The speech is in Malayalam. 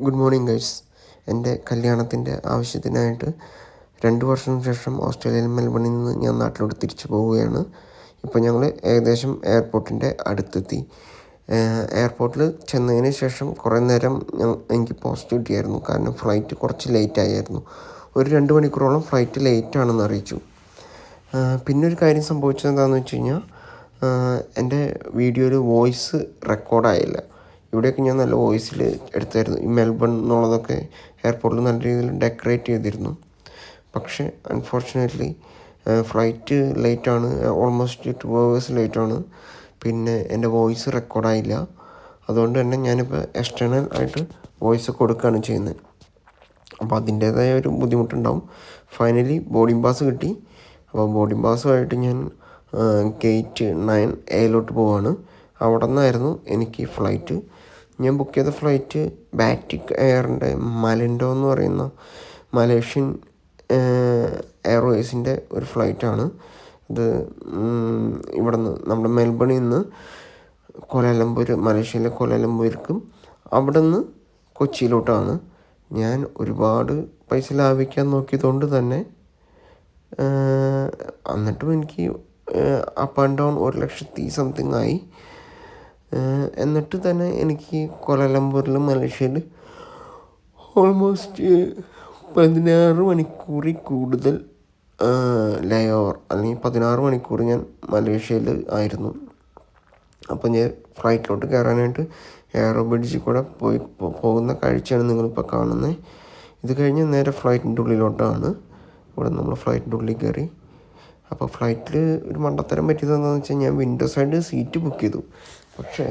Good morning guys. എൻ്റെ കല്യാണത്തിൻ്റെ ആവശ്യത്തിനായിട്ട് 2 വർഷത്തിന് ശേഷം ഓസ്ട്രേലിയയിൽ മെൽബണിൽ നിന്ന് ഞാൻ നാട്ടിലോട്ട് തിരിച്ചു പോവുകയാണ്. ഇപ്പോൾ ഞങ്ങൾ ഏകദേശം എയർപോർട്ടിൻ്റെ അടുത്തെത്തി. എയർപോർട്ടിൽ ചെന്നതിന് ശേഷം കുറേ നേരം എനിക്ക് പോസ്റ്റ് കിട്ടിയായിരുന്നു. കാരണം ഫ്ലൈറ്റ് കുറച്ച് ലേറ്റ് ആയിരുന്നു. ഒരു 2 മണിക്കൂറോളം ഫ്ലൈറ്റ് ലേറ്റ് ആണെന്ന് അറിയിച്ചു. പിന്നെ ഒരു കാര്യം സംഭവിച്ചത് എന്താണെന്ന് വെച്ച് കഴിഞ്ഞാൽ, എൻ്റെ വീഡിയോയിൽ വോയിസ് റെക്കോർഡായില്ല. ഇവിടെയൊക്കെ ഞാൻ നല്ല വോയിസിൽ എടുത്തായിരുന്നു. ഈ മെൽബൺ എന്നുള്ളതൊക്കെ എയർപോർട്ടിൽ നല്ല രീതിയിൽ ഡെക്കറേറ്റ് ചെയ്തിരുന്നു. പക്ഷേ അൺഫോർച്ചുനേറ്റ്ലി ഫ്ലൈറ്റ് ലേറ്റാണ്, ഓൾമോസ്റ്റ് 2 hours ലേറ്റാണ്. പിന്നെ എൻ്റെ വോയിസ് റെക്കോർഡായില്ല. അതുകൊണ്ട് തന്നെ ഞാനിപ്പോൾ എക്സ്റ്റേണൽ ആയിട്ട് വോയിസ് കൊടുക്കുകയാണ് ചെയ്യുന്നത്. അപ്പോൾ അതിൻ്റേതായ ഒരു ബുദ്ധിമുട്ടുണ്ടാവും. ഫൈനലി ബോർഡിംഗ് പാസ് കിട്ടി. അപ്പോൾ ബോർഡിംഗ് പാസുമായിട്ട് ഞാൻ ഗേറ്റ് 9A പോവാണ്. അവിടെ നിന്നായിരുന്നു എനിക്ക് ഫ്ലൈറ്റ്. ഞാൻ ബുക്ക് ചെയ്ത ഫ്ലൈറ്റ് ബാറ്റിക് എയറിൻ്റെ മലിൻഡോ എന്ന് പറയുന്ന മലേഷ്യൻ എയർവേസിൻ്റെ ഒരു ഫ്ലൈറ്റാണ്. ഇത് ഇവിടെ നിന്ന് നമ്മുടെ മെൽബണിൽ നിന്ന് കോലാലംപൂർ, മലേഷ്യയിലെ കോലാലംപൂർക്കും അവിടെ നിന്ന് കൊച്ചിയിലോട്ടാണ്. ഞാൻ ഒരുപാട് പൈസ ലാഭിക്കാൻ നോക്കിയതുകൊണ്ട് തന്നെ എന്നിട്ടും എനിക്ക് അപ്പ് ആൻഡ് ഡൗൺ 1,00,000 സംതിങ് ആയി. എന്നിട്ട് തന്നെ എനിക്ക് കോലാലംപൂരിൽ മലേഷ്യയിൽ ഓൾമോസ്റ്റ് 16 മണിക്കൂറിൽ കൂടുതൽ ലേ ഓവർ, അല്ലെങ്കിൽ 16 മണിക്കൂർ ഞാൻ മലേഷ്യയിൽ ആയിരുന്നു. അപ്പോൾ ഞാൻ ഫ്ലൈറ്റിലോട്ട് കയറാനായിട്ട് എയറോ ബ്രിഡ്ജിൽ കൂടെ പോകുന്ന കാഴ്ചയാണ് നിങ്ങളിപ്പോൾ കാണുന്നത്. ഇത് കഴിഞ്ഞ് നേരെ ഫ്ലൈറ്റിൻ്റെ ഉള്ളിലോട്ടാണ്. ഇവിടെ നമ്മൾ ഫ്ലൈറ്റിൻ്റെ ഉള്ളിൽ കയറി. അപ്പോൾ ഫ്ലൈറ്റിൽ ഒരു മണ്ടത്തരം പറ്റിയത് എന്താണെന്ന് വെച്ചാൽ, ഞാൻ വിൻഡോ സൈഡ് സീറ്റ് ബുക്ക് ചെയ്തു. പക്ഷേ